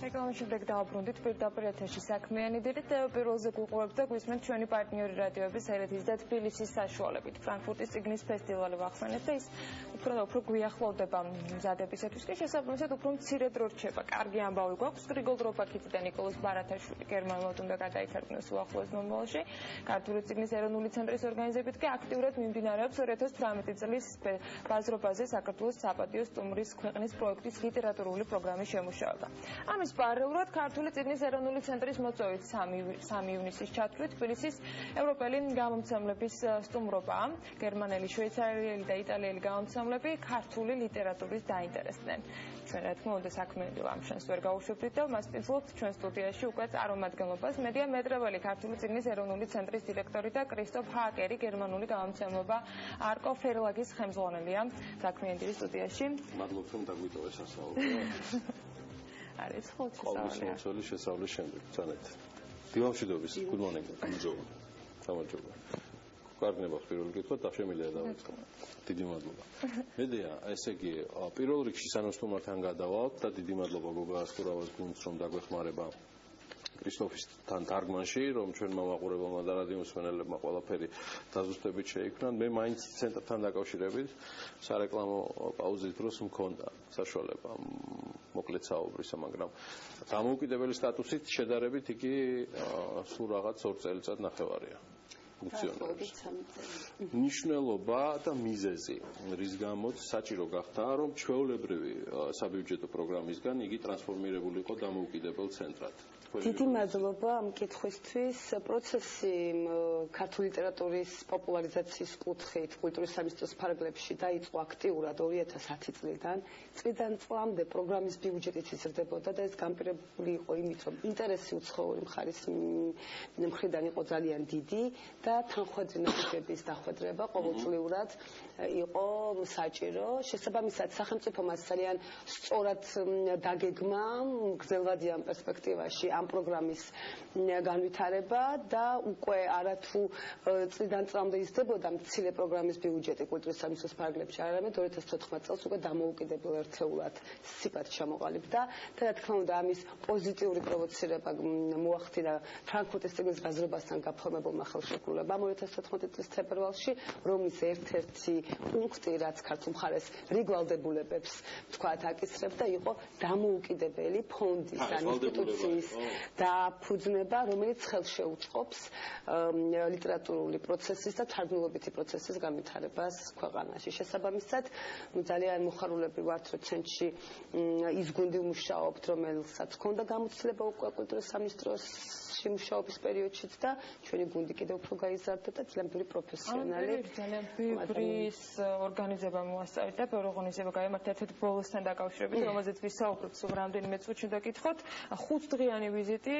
Reklame შემდეგ დავბრუნდით პირდაპირ ეთერში საქმიანი დირით პირველზე გვიყურებთ და გვისმენთ ჩვენი პარტნიორი რადიოების ერეთის და თბილისის საშუალებით. ფრანკფურტის წიგნის ფესტივალი ვახსენეთ და ის უფრო გვიახლოვდება მზადებისათვის კი შესაბამისად უფრო მცირე დრო რჩება. კარგი ამბავი გვაქვს გრიგოლ დრობაქიძე და ნიკოლოზ ბარათაშვილი გერმანულად უნდა გადაითარგმნოს უახლოეს მომავალში. ქართული წიგნის ეროვნული ცენტრის ორგანიზებით კი აქტიურად მიმდინარეობს 2018 წლის ბაზრობაზე საქართველოს საპატიო სტუმრის ქვეყნის პროექტის ლიტერატურული პროგრამის შემუშავება. ამის პარალელურად ქართული წიგნის ეროვნული ცენტრის მოწვევით 3 ივნისის ჩათვლით თბილისის ევროპელი გამომცემლების სტუმრობაა. გერმანელი, შვეიცარიელი და იტალიელი გამომცემლები ქართული ლიტერატურის დაინტერესდნენ. ჩვენ რა თქმა უნდა საქმეები ამ შანსს ვერ გაუშვებთ და მასპინძლობთ ჩვენ სტუდიაში უკვე წარმომადგენლობას მედია მეტრეველი ქართული წიგნის ეროვნული ცენტრის დირექტორი და კრისტოფ ჰაკერი გერმანული გამომცემლობა არკო ფერლაგის ხელმძღვანელია საქმიანი სტუდიაში. მადლობთ რომ დაგვიტოვეს ასაუბრე. არის ხოლმე ყოველი შესავლის შემდეგ წანეთ. დილამშვიდობის, good morning. გამარჯობა. კარგნება პირველ კითხვა და შემიძლია დავიწყო. დიდი მადლობა. მედია, ესე იგი, პირველ რიგში სანამ სტუმართან გადავალთ და დიდი მადლობა გოგა ასკურავას გუნდს რომ დაგვეხმარება კრისტოფისთან თარგმანში, რომ ჩვენ მომაყურებელმა და რადიო მსმენელებმა ყველაფერი დაზუსტებით შეიქმნან. მე მაინც ცენტრთან დაკავშირებით სარეკლამო პაუზის დროს მქონდა საშუალება მოკლედ საუბრისა, მაგრამ დამოუკიდებელი სტატუსით შედარებით იგი სულ რაღაც 2 წელიწად ნახევარია. ნიშნულობა და მიზეზი, რის გამოც საჭირო გახდა, რომ ჩვეულებრივი საბიუჯეტო პროგრამისგან იგი ტრანსფორმირებული იყო დამოუკიდებელ ცენტრად. დიდი მადლობა ამ კითხვისთვის. პროცესი ქართული ლიტერატურის პოპულარიზაციის კუთხით კულტურის სამინისტროს ფარგლებში დაიწყო აქტიურად 2010 წლიდან. წლიდან წლამდე პროგრამის ბიუჯეტიც იზრდებოდა და ეს განპირობებული იყო იმით, რომ ინტერესი უცხოური მხარის მხრიდან იყო ძალიან დიდი და თანხმოწინების დახვედრება ყოველწლიურად იყო საჭირო. შესაბამისად, სახელმწიფო მას ძალიან სწორად დაგეგმა გრძელვადიან პერსპექტივაში ამ პროგრამის განვითარება და უკვე არათუ წლიდან წლამდე იზრდებოდა მცირე პროგრამის ბიუჯეტი კულტურის სამინისტროს ფარგლებში, არამედ 2014 წელს უკვე დამოუკიდებელ ერთეულად სიფად ჩამოყალიბდა და რა თქმა უნდა ამის პოზიტიური პროვოცირება მოახდინა ფრანკფურტის წიგნის ბაზრობასთან გაფორმებულმა ხელშეკრულებამ 2014 წლის თებერვალში, რომლის ერთ-ერთი პუნქტი, რაც ქართულ მხარეს რიგვალდებულებებს თქვათ აკისრებდა, იყო დამოუკიდებელი ფონდის ან ინსტიტუციის დაფუძნება, რომელიც ხელშეუწყობს ლიტერატურული პროცესის და თარგმნილობითი პროცესის განვითარებას ქვეყანაში. შესაბამისად, ძალიან მოხარულები ვართ, რომ ცენტრში ის გუნდი ვმუშაობთ, რომელსაც ჰქონდა გამოცდილება უკვე კულტურის სამინისტროში მუშაობის პერიოდშიც და ჩვენი გუნდი კიდევ უფრო გაიზარდა და ძალიან ბევრი პროფესიონალი. ძალიან ბევრი ორგანიზება მოასწავეთ და ბევრი ორგანიზება გაიმართა ერთ-ერთი ბოლოსთან დაკავშირებით, რომელზეც ვისაუბრებთ სულ რამდენიმე წუთში და გითხოთ 5-დღიანი ვიზიტი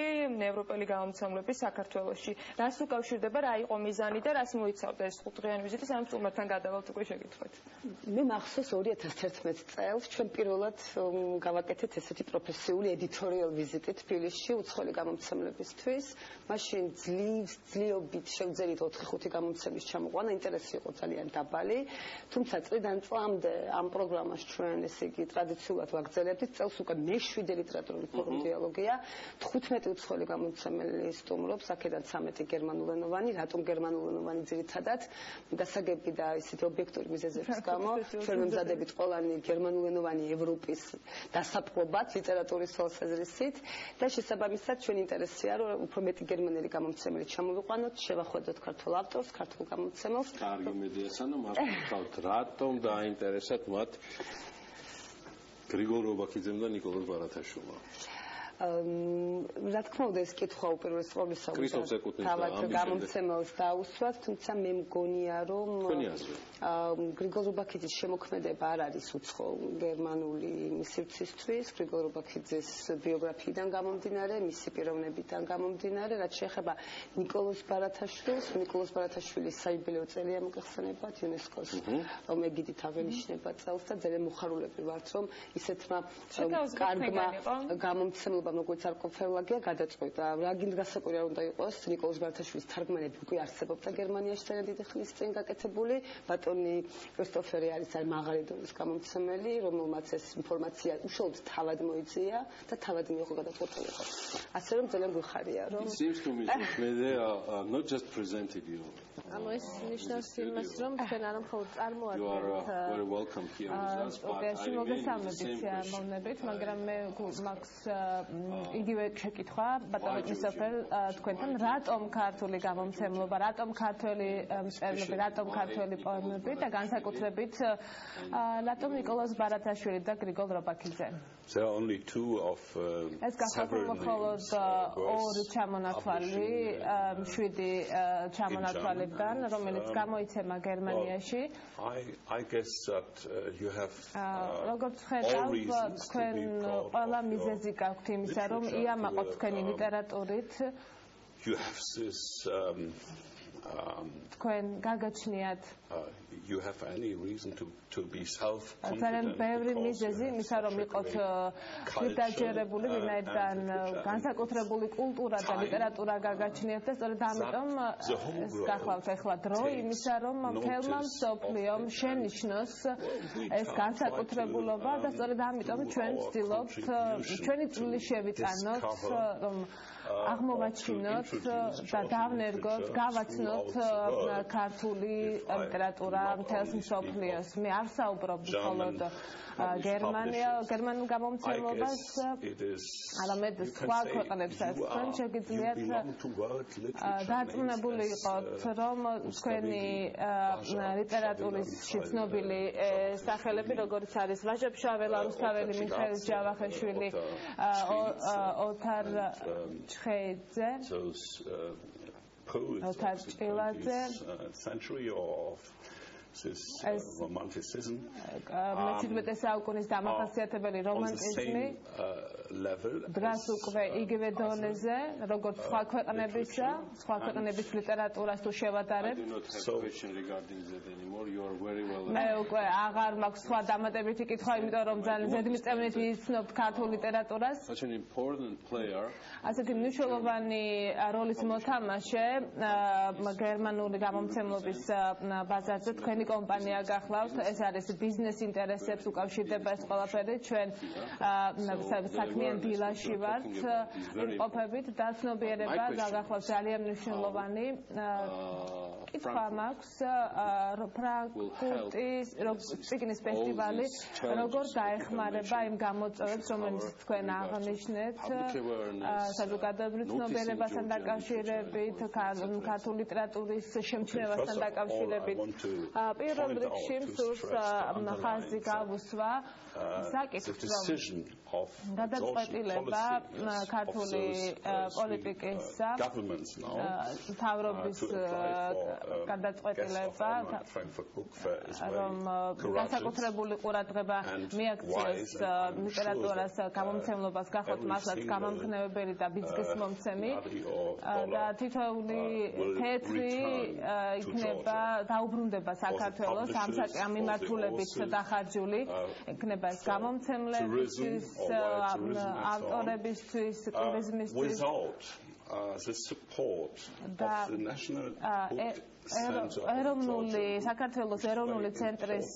ევროპელი გამომცემლების საქართველოში. რას უკავშირდება, რა იყო მიზანი და რას მოიცავდა ეს 5-დღიანი ვიზიტი, სანამ სტუმართან გადავალთ უკვე შეგითხვით. მე მახსოვს 2011 წელს ჩვენ პირველად გავაკეთეთ ესეთი პროფესიული ედიტორიალ ვიზიტი თბილისში უცხოელი გამომცემლებისთვის. მაშინ ძლიობით შევძელით 4-5 გამომცემლის ჩამოყვანა, ინტერესი იყო ძალიან დაბალი. თუმცა წლიდან წლამდე ამ პროგრამას ჩვენ ესე იგი ტრადიციულად ვაგრძელებდით. წელს უკვე მე-7 ლიტერატურული ფორუმ დიალოგია. 15 უცხოელი გამომცემელი სტუმრობს, აქედან 13 გერმანულენოვანი. რატომ გერმანულენოვანი? ძირითადად გასაგები და ისეთი ობიექტური მიზეზების გამო ჩვენ ვემზადებით ყველანი გერმანულენოვანი ევროპის დასაპყრობად ლიტერატურის თვალსაზრისით და შესაბამისად ჩვენ ინტერესია რომ უფრო მეტი გერმანელი გამომცემელი ჩამოვიყვანოთ, შევახვედროთ ქართულ ავტორს, ქართულ გამომცემელს. კარგი მედია სანამ ახსოვთ, რატომ დააინტერესათ მათ გრიგოლ დრობაქიძემ და ნიკოლოზ ბარათაშვილმა? რა თქმა უნდა ეს კითხვა უპირველეს ყოვლისა თავად გამომცემელს დაუსვათ, თუმცა მე მგონია რომ გრიგოლ დრობაქიძის შემოქმედება არ არის უცხო გერმანული მისივცისთვის, გრიგოლ დრობაქიძის ბიოგრაფიიდან გამომდინარე, მისი პიროვნებიდან გამომდინარე, რაც შეეხება ნიკოლოზ ბარათაშვილს, ნიკოლოზ ბარათაშვილის საიუბილეო წელია მოგეხსენებათ იუნესკოს მეგიდით აღენიშნება წელს და ძალიან მოხარულები ვართ რომ ისეთმა კარგმა გამომცემლებმა მიღწევამ როგორც არ ყოფილაგია გადაწყვიტა. რა გასაკვირი არ უნდა იყოს, ნიკოლოზ ბარათაშვილის თარგმანები უკვე არსებობდა გერმანიაში ძალიან დიდი ხნის წინ გაკეთებული. ბატონი კრისტოფერი არის მაღალი დონის გამომცემელი, რომელმაც ეს ინფორმაცია უშუალოდ თავად მოიწია და თავად მიიღო გადაწყვეტილება. ასე რომ ძალიან გვიხარია, რომ It seems to me that they are not just presented you. ეს ნიშნავს იმას, რომ თქვენ არ მხოლოდ You წარმოადგენთ are very welcome here with us, but I remain with the same question. მაგრამ მე მაქვს იგივე შეკითხვა ბატონო კრისტოფერ თქვენთან რატომ ქართული გამომცემლობა, რატომ ქართველი მწერლები, რატომ ქართველი პოემები და განსაკუთრებით რატომ ნიკოლოზ ბარათაშვილი და გრიგოლ რობაქიძე? There are only two of several names ორი ჩამონათვალი, 7 ჩამონათვალიდან, რომელიც გამოიცემა გერმანიაში. I guess that you have როგორც ხედავ, თქვენ ყველა მიზეზი გაქვთ იმისა, რომ იამაყოთ თქვენი ლიტერატურით. You have this თქვენ გაგაჩნიათ you have any reason to be self-confident. ძალიან ბევრი მიზეზი იმისა, რომ იყოთ დაჯერებული, ვინაიდან განსაკუთრებული კულტურა და ლიტერატურა გაგაჩნიათ და სწორედ ამიტომ გახლავთ ახლა დრო იმისა, რომ მთელმა მსოფლიომ შენიშნოს ეს განსაკუთრებულობა და სწორედ ამიტომ ჩვენ ვცდილობთ ჩვენი წვლილი შევიტანოთ, რომ აღმოვაჩინოთ და დავნერგოთ, გავაცნოთ ქართული ლიტერატურა მთელს მსოფლიოს. მე არ საუბრობ მხოლოდ გერმანულ გამომცემლობას, არამედ სხვა ქვეყნებსაც. თქვენ შეგიძლიათ დარწმუნებული იყოთ, რომ თქვენი ლიტერატურის ცნობილი სახელები, როგორც არის ვაჟა ფშაველა, რუსთაველი, მიხეილ ჯავახიშვილი, ოთარ ჩხეიძე, othar ჭილაძე, century of this romanticism მე-17 საუკუნის დამახასიათებელი რომანტიზმი დღეს უკვე იგივე დონეზე, როგორც სხვა ქვეყნებისა, სხვა ქვეყნების ლიტერატურას თუ შევადარებთ. მე უკვე აღარ მაქვს სხვა დამატებითი კითხვა, იმიტომ რომ ძალიან ზედმიწევნით იცნობთ ქართულ ლიტერატურას. ასეთი მნიშვნელოვანი როლის მოთამაშე გერმანული გამომცემლობის ბაზარზე თქვენი კომპანია გახლავთ. ეს არის ბიზნეს ინტერესებს უკავშირდება ეს ყველაფერი. ჩვენ საქმიან დილაში ვართ იმყოფებით და ცნობიერება გახლავთ ძალიან მნიშვნელოვანი. კითხვა მაქვს ფრანკფურტის წიგნის ფესტივალი როგორ დაეხმარება იმ გამოწვევებს, რომელიც თქვენ აღნიშნეთ საზოგადოებრივ ცნობიერებასთან დაკავშირებით, ქართული ლიტერატურის შემჩნევასთან დაკავშირებით. პირველ რიგში მსურს ხაზი გავუსვა საკითხს, რომ გადაწყვეტილება ქართული პოლიტიკისა მთავრობის გადაწყვეტილება, რომ განსაკუთრებული ყურადღება მიაქციოს ლიტერატურას გამომცემლობას გახლავთ მართლაც გამამხნევებელი და ბიძგის მომცემი და თითოეული თეთრი იქნება დაუბრუნდება საქართველოს ამ მიმართულებით დახარჯული იქნება ეს გამომცემლებისთვის, ავტორებისთვის, ტურიზმისთვის the support of the national ეროვნული საქართველოს ეროვნული ცენტრის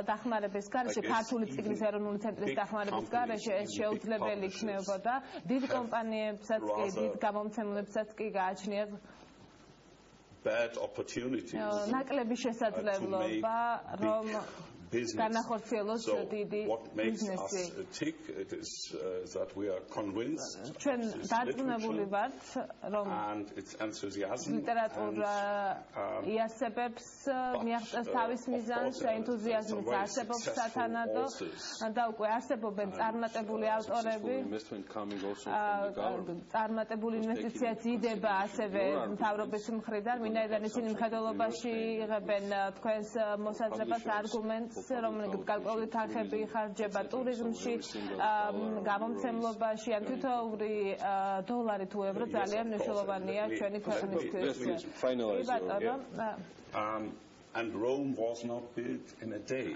დახმარების გარეშე, ქართული წიგნის ეროვნული ცენტრის დახმარების გარეშე ეს შეუძლებელი იქნებოდა. დიდ კომპანიებსაც კი, დიდ გამომცემლებსაც კი გააჩნიათ ნაკლები შესაძლებლობა, რომ განახორციელოს დიდი ბიზნესი. ჩვენ დარწმუნებული ვართ, რომ ლიტერატურა იარსებებს, მიაღწევს თავის მიზანს, ენთუზიაზმის არსებობს სათანადო და უკვე არსებობენ წარმატებული ავტორები, წარმატებული ინვესტიციაც იდება ასევე მთავრობის მხრიდან, ვინაიდან ისინი მხედველობაში იღებენ თქვენს მოსაზრებას, არგუმენტს, რომელიც გარკვეული თანხები იხარჯება ტურიზმში, გამომცემლობაში, ან თითოეული დოლარი თუ ევრო ძალიან მნიშვნელოვანია ჩვენი ქვეყნისთვის. And Rome was not built in a day.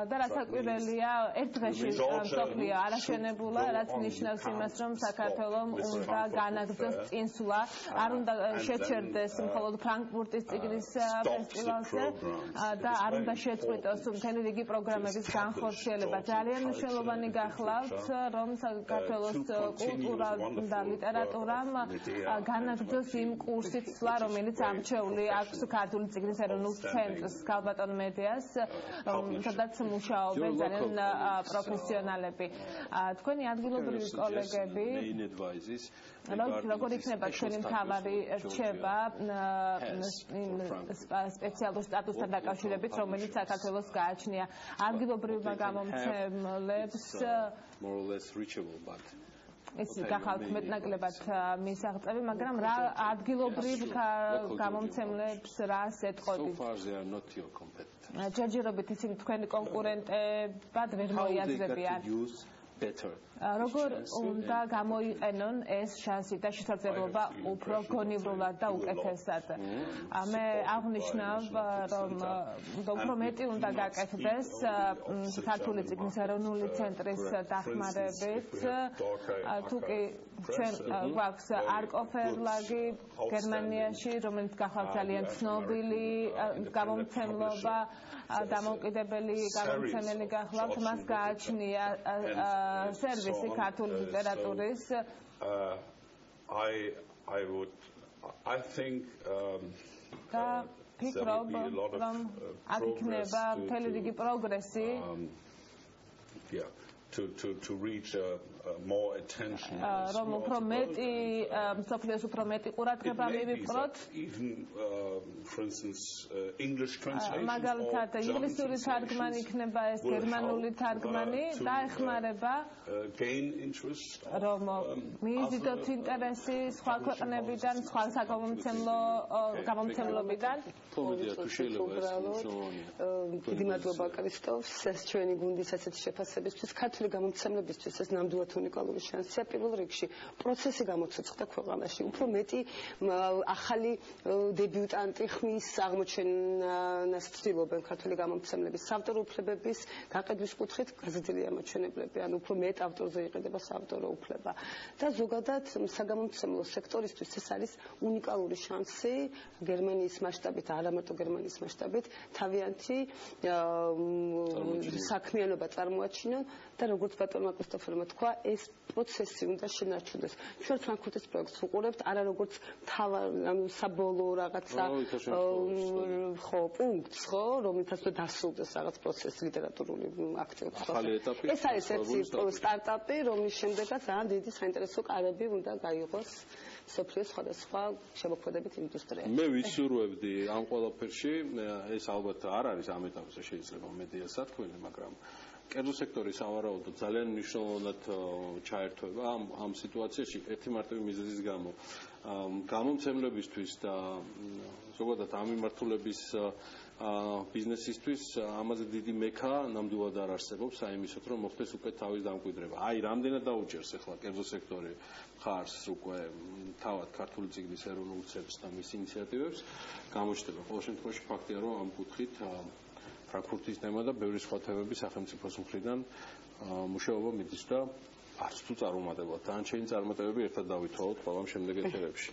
და რაც საკვირველია, ერთ დღეში მსოფლიო არ აშენებულა, რაც ნიშნავს იმას, რომ საქართველომ უნდა განაგრძოს წინსვლა, არ უნდა შეჩერდეს მხოლოდ ფრანკფურტის წიგნის ფესტივალზე და არ უნდა შეწყვიტოს მთელი რიგი პროგრამების განხორციელება. ძალიან მნიშვნელოვანი გახლავთ, რომ საქართველოს კულტურა და ლიტერატურამ განაგრძოს იმ კურსით სვლა, რომელიც ამჩეული აქვს ქართული წიგნის ეროვნულ ცენტრს. Kalbaton Medias, სადაც მუშაობენ ძალიან პროფესიონალები. თქვენი ადგილობრივი კოლეგები როგორ იქნება თქვენი მთავარი რჩება სპეციალურ სტატუსთან დაკავშირებით, რომელიც საქართველოს გააჩნია ადგილობრივმა გამომცემლებს ეს გახალთ მეტნაკლებად მისაღწევი, მაგრამ რა ადგილობრივ გამომცემლებს რას ეტყოდით? ჯერჯერობით ისინი თქვენი კონკურენტებად ვერ მოიაზრებიან. როგორ უნდა გამოიყენონ ეს შანსი და შესაძლებლობა უფრო გონივრულად და უკეთესად. მე აღნიშნავ, რომ უფრო მეტი უნდა გაკეთდეს ქართული წიგნის ეროვნული ცენტრის დახმარებით. თუ კი ჩვენ გვაქვს არკოფერლაგი გერმანიაში, რომელიც გახალთ ძალიან ცნობილი გამომცემლობა, დამოუკიდებელი გამომცემელი გახლავთ, მას გააჩნია სერვისი ქართული ლიტერატურის. I think და ფიქრობ, რომ აქ იქნება მთელი რიგი პროგრესი to reach more attention. რომ უფრო მეტი მსოფლიოს უფრო მეტი ყურადღება მივიპყროთ. Even for instance English translation. მაგალითად ინგლისური თარგმანი იქნება ეს გერმანული თარგმანი და ეხმარება gain interest. რომ მიიზიდოთ ინტერესი სხვა ქვეყნებიდან, სხვა გამომცემლობიდან. დიდი მადლობა კრისტოფს ჩვენი გუნდის ასეთი შეფასებისთვის. ქართული გამომცემლებისთვის ეს ნამდვილად უნიკალური შანსია. პირველ რიგში პროცესი გამოცოცხლდა ქვეყანაში. უფრო მეტი ახალი დებიუტანტი ხმის აღმოჩენას ცდილობენ ქართული გამომცემლების საავტორო უფლებების გაყიდვის კუთხით გაზრდილი ამოჩენებლები, ან უფრო მეტ ავტორზე იყიდება საავტორო უფლება. და ზოგადად საგამომცემლო სექტორისთვის ეს არის უნიკალური შანსი გერმანიის მასშტაბით, არა მარტო გერმანიის მასშტაბით, თავიანთი საქმიანობა წარმოაჩინონ და როგორც ბატონმა კრისტოფერმა თქვა, ეს პროცესი უნდა შენარჩუნდეს. ჩვენ ფრანკფურტის პროექტს ვუყურებთ, არა როგორც საბოლოო რაღაცა პუნქტს, რომელთაც უნდა დასრულდეს რაღაც პროცესი ლიტერატურული აქტივობა. ეს არის ერთი სტარტაპი, რომლის შემდეგაც ძალიან დიდი საინტერესო კარები უნდა გაიღოს სოფლიოს სხვადასხვა შემოქმედებით ინდუსტრიაში. მე ვისურვებდი ამ ყველაფერში, ეს ალბათ არ არის ამ ეტაპზე შეიძლება მედია სათქმელი, მაგრამ კერძო სექტორი სავარაუდოდ ძალიან მნიშვნელოვნად ჩაერთვება ამ სიტუაციაში ერთი მარტივი მიზეზის გამო. გამომცემლებისთვის და ზოგადად ამ მიმართულების ბიზნესისთვის ამაზე დიდი მექა ნამდვილად არ არსებობს, აიმისოთ რომ მოხდეს უკვე თავის დამკვიდრება. აი, რამდენად დაუჭერს ახლა კერძო სექტორი ხარს უკვე თავად ქართული წიგნის ეროვნულ ცენტრს და მის ინიციატივებს გამოჩნდება. ყოველ შემთხვევაში ფაქტია, რომ ამ კუთხით ფრანკფურტის თემა და ბევრი სხვა თემები სახელმწიფოს მხრიდან მუშაობა მიდის და არც თუ წარუმატებლად. დანარჩენი წარმატებები ერთად დავითვალოთ ყველა შემდეგ ეთერებში.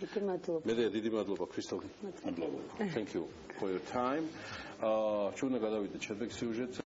დიდი მადლობა ქრისტოფ. Thank you for your time. ჩვენ გადავიდეთ შემდეგ სიუჟეტზე.